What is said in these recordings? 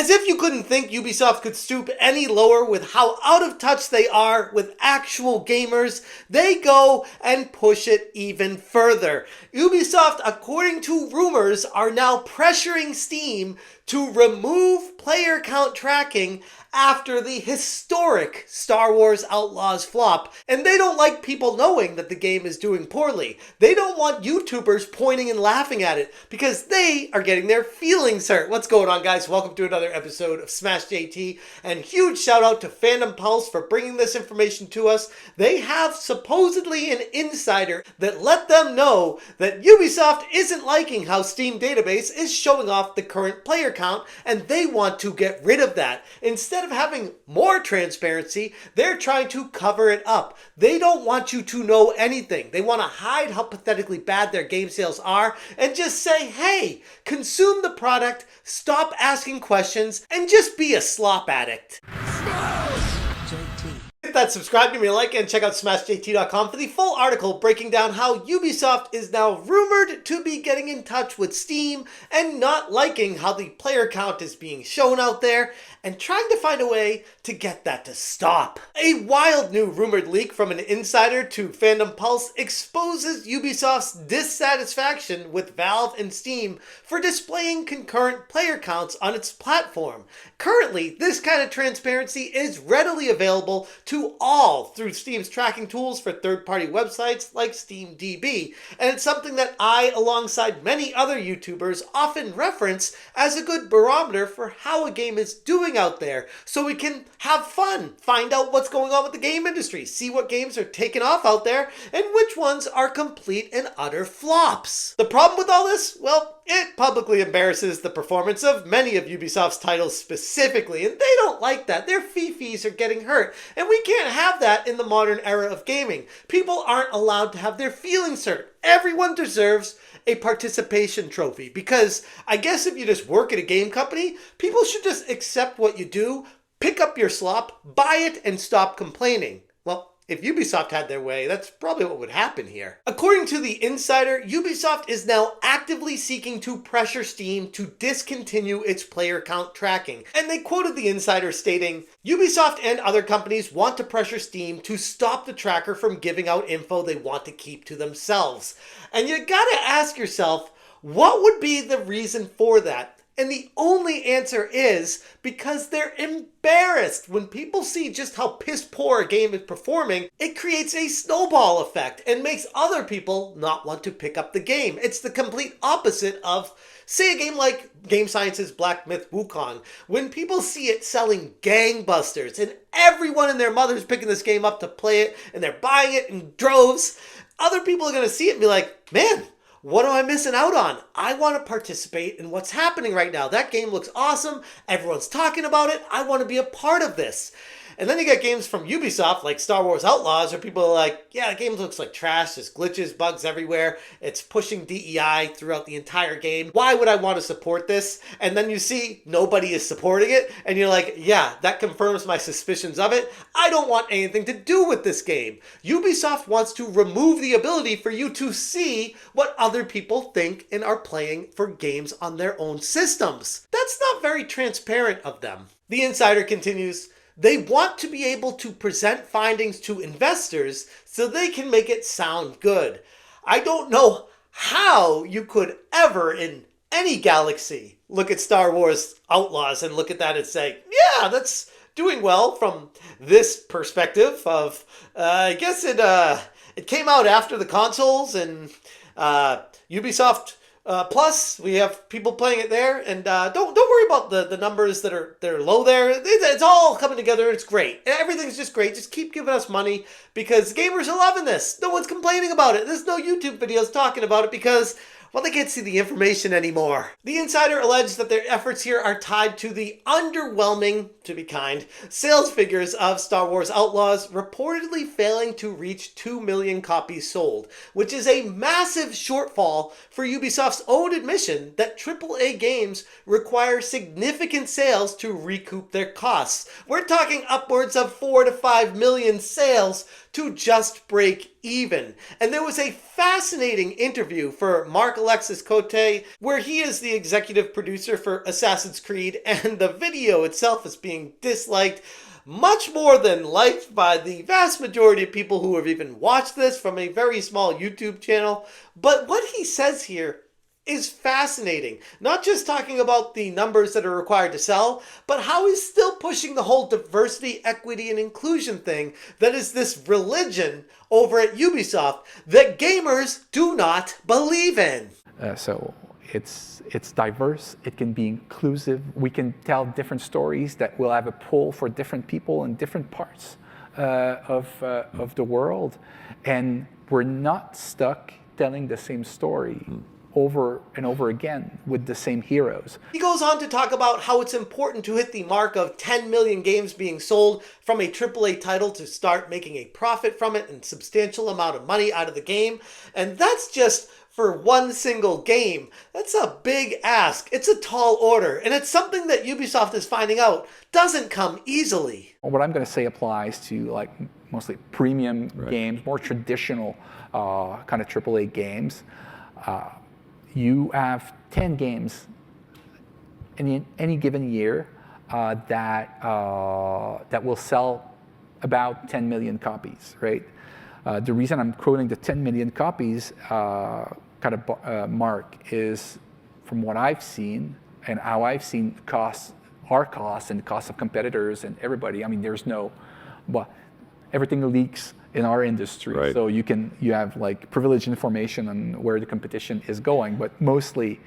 As if you couldn't think Ubisoft could stoop any lower with how out of touch they are with actual gamers, they go and push it even further. Ubisoft, according to rumors, are now pressuring Steam to remove player count tracking after the historic Star Wars Outlaws flop. And they don't like people knowing that the game is doing poorly. They don't want YouTubers pointing and laughing at it because they are getting their feelings hurt. What's going on, guys? Welcome to another episode of Smash JT, and huge shout out to Fandom Pulse for bringing this information to us. They have supposedly an insider that let them know that Ubisoft isn't liking how Steam database is showing off the current player count, and they want to get rid of that. Instead of having more transparency, they're trying to cover it up. They don't want you to know anything. They want to hide how pathetically bad their game sales are and just say, hey, consume the product, stop asking questions, and just be a slop addict. Hit that subscribe, give me a like, and check out smashjt.com for the full article breaking down how Ubisoft is now rumored to be getting in touch with Steam and not liking how the player count is being shown out there and trying to find a way to get that to stop. A wild new rumored leak from an insider to Fandom Pulse exposes Ubisoft's dissatisfaction with Valve and Steam for displaying concurrent player counts on its platform. Currently, this kind of transparency is readily available to all through Steam's tracking tools for third-party websites like SteamDB, and it's something that I, alongside many other YouTubers, often reference as a good barometer for how a game is doing out there, so we can have fun, find out what's going on with the game industry, see what games are taking off out there, and which ones are complete and utter flops. The problem with all this? Well, it publicly embarrasses the performance of many of Ubisoft's titles specifically, and they don't like that. Their fifis are getting hurt, and we can't have that in the modern era of gaming. People aren't allowed to have their feelings hurt. Everyone deserves a participation trophy, because I guess if you just work at a game company, people should just accept what you do, pick up your slop, buy it, and stop complaining. Well, if Ubisoft had their way, that's probably what would happen here. According to the insider, Ubisoft is now actively seeking to pressure Steam to discontinue its player count tracking. And they quoted the insider stating, Ubisoft and other companies want to pressure Steam to stop the tracker from giving out info they want to keep to themselves. And you gotta ask yourself, what would be the reason for that? And the only answer is because they're embarrassed. When people see just how piss poor a game is performing, it creates a snowball effect and makes other people not want to pick up the game. It's the complete opposite of, say, a game like Game Science's Black Myth Wukong. When people see it selling gangbusters and everyone and their mother's picking this game up to play it and they're buying it in droves, other people are going to see it and be like, man, what am I missing out on? I want to participate in what's happening right now. That game looks awesome. Everyone's talking about it. I want to be a part of this. And then you get games from Ubisoft like Star Wars Outlaws where people are like, yeah, the game looks like trash. There's glitches, bugs everywhere. It's pushing DEI throughout the entire game. Why would I want to support this? And then you see nobody is supporting it. And you're like, yeah, that confirms my suspicions of it. I don't want anything to do with this game. Ubisoft wants to remove the ability for you to see what other people think and are playing for games on their own systems. That's not very transparent of them. The insider continues, they want to be able to present findings to investors so they can make it sound good. I don't know how you could ever in any galaxy look at Star Wars Outlaws and look at that and say, yeah, that's doing well from this perspective of, I guess it came out after the consoles and Ubisoft Plus, we have people playing it there, and don't worry about the numbers that are low there. It's all coming together. It's great. Everything's just great. Just keep giving us money because gamers are loving this. No one's complaining about it. There's no YouTube videos talking about it because, well, they can't see the information anymore. The insider alleged that their efforts here are tied to the underwhelming, to be kind, sales figures of Star Wars Outlaws reportedly failing to reach 2 million copies sold, which is a massive shortfall for Ubisoft's own admission that AAA games require significant sales to recoup their costs. We're talking upwards of 4 to 5 million sales to just break even. And there was a fascinating interview for Mark Alexis Cote, where he is the executive producer for Assassin's Creed, and the video itself is being disliked much more than liked by the vast majority of people who have even watched this from a very small YouTube channel. But what he says here is fascinating. Not just talking about the numbers that are required to sell, but how he's still pushing the whole diversity, equity, and inclusion thing that is this religion over at Ubisoft that gamers do not believe in. So it's diverse, it can be inclusive, we can tell different stories that will have a pull for different people in different parts of the world, and we're not stuck telling the same story over and over again with the same heroes. He goes on to talk about how it's important to hit the mark of 10 million games being sold from a AAA title to start making a profit from it and substantial amount of money out of the game. And that's just for one single game. That's a big ask. It's a tall order. And it's something that Ubisoft is finding out doesn't come easily. What I'm going to say applies to like mostly premium games, more traditional kind of AAA games. You have 10 games in any given year that will sell about 10 million copies, right? The reason I'm quoting the 10 million copies mark is from what I've seen and how I've seen our costs and the costs of competitors and everybody. I mean, everything leaks in our industry, so you have like privileged information on where the competition is going. But mostly,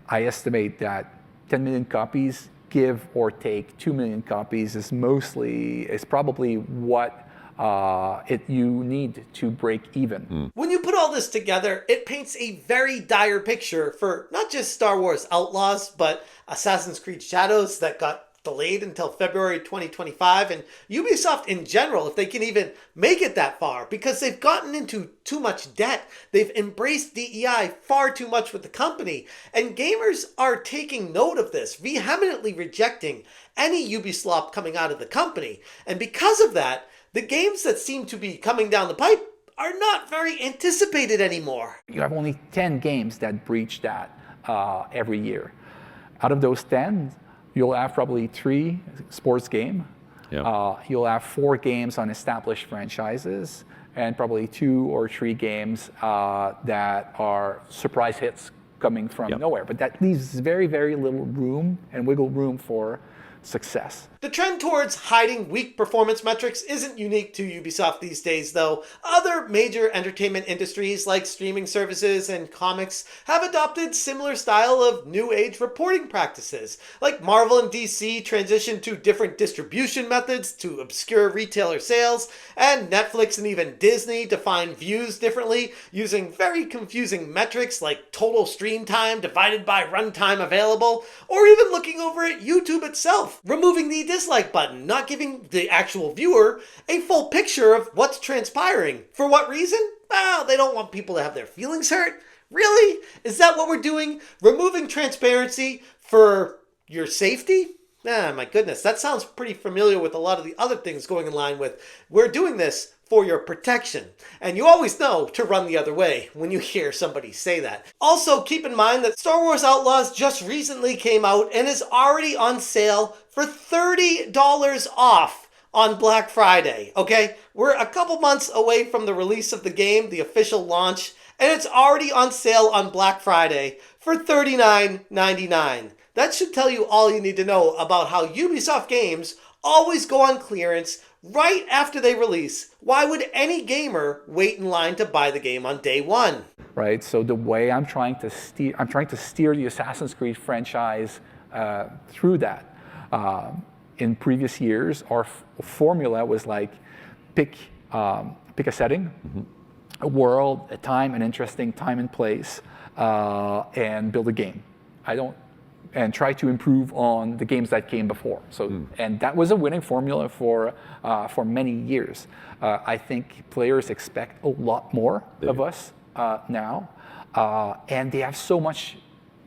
I estimate that 10 million copies, give or take 2 million copies, is probably what you need to break even. When you put all this together, it paints a very dire picture for not just Star Wars Outlaws, but Assassin's Creed Shadows that got delayed until February 2025, and Ubisoft in general, if they can even make it that far, because they've gotten into too much debt. They've embraced DEI far too much with the company, and gamers are taking note of this, vehemently rejecting any Ubisoft coming out of the company. And because of that, the games that seem to be coming down the pipe are not very anticipated anymore. You have only 10 games that breach that every year. Out of those 10, you'll have probably 3 sports games. You'll have 4 games on established franchises, and probably 2 or 3 games that are surprise hits coming from nowhere. But that leaves very, very little room and wiggle room for success. The trend towards hiding weak performance metrics isn't unique to Ubisoft these days, though. Other major entertainment industries like streaming services and comics have adopted similar style of new age reporting practices. Like Marvel and DC transitioned to different distribution methods to obscure retailer sales, and Netflix and even Disney define views differently using very confusing metrics like total stream time divided by runtime available, or even looking over at YouTube itself, removing the dislike button, not giving the actual viewer a full picture of what's transpiring. For what reason? Well, they don't want people to have their feelings hurt. Really? Is that what we're doing? Removing transparency for your safety? My goodness, that sounds pretty familiar with a lot of the other things going in line with we're doing this for your protection. And you always know to run the other way when you hear somebody say that. Also, keep in mind that Star Wars Outlaws just recently came out and is already on sale for $30 off on Black Friday, okay? We're a couple months away from the release of the game, the official launch, and it's already on sale on Black Friday for $39.99. That should tell you all you need to know about how Ubisoft games always go on clearance right after they release. Why would any gamer wait in line to buy the game on day one? Right, so the way I'm trying to steer the Assassin's Creed franchise through that. In previous years, our formula was like pick a setting, a world, a time, an interesting time and place, and build a game. And try to improve on the games that came before. And that was a winning formula for many years. I think players expect a lot more of us now, and they have so much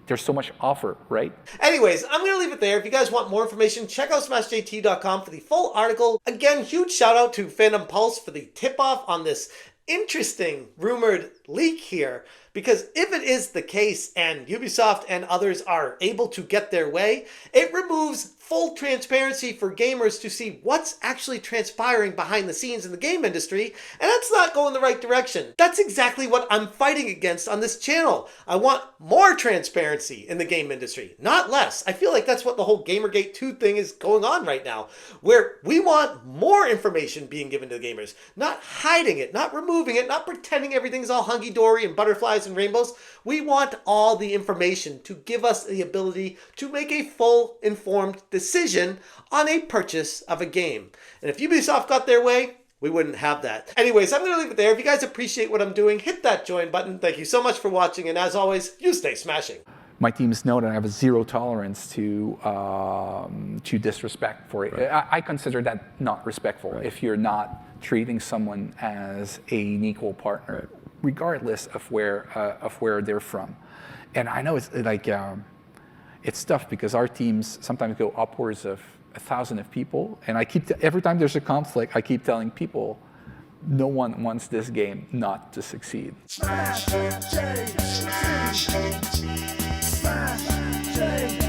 there's so much offer, right? Anyways, I'm going to leave it there. If you guys want more information, check out smashjt.com for the full article. Again, huge shout out to Phantom Pulse for the tip-off on this interesting rumored leak here, because if it is the case and Ubisoft and others are able to get their way, it removes full transparency for gamers to see what's actually transpiring behind the scenes in the game industry, and that's not going the right direction. That's exactly what I'm fighting against on this channel. I want more transparency in the game industry, not less. I feel like that's what the whole Gamergate 2 thing is going on right now, where we want more information being given to the gamers, not hiding it, not removing it, not pretending everything's all hunky-dory and butterflies and rainbows. We want all the information to give us the ability to make a full, informed decision on a purchase of a game. And if Ubisoft got their way, we wouldn't have that. Anyways, I'm going to leave it there. If you guys appreciate what I'm doing, hit that join button. Thank you so much for watching, and as always, you stay smashing. My teams know that I have a zero tolerance to disrespect for it. Right. I consider that not respectful, right, if you're not treating someone as an equal partner, right, regardless of where they're from. And I know it's like it's tough because our teams sometimes go upwards of 1,000 of people, and every time there's a conflict, I keep telling people, no one wants this game not to succeed. Smash J.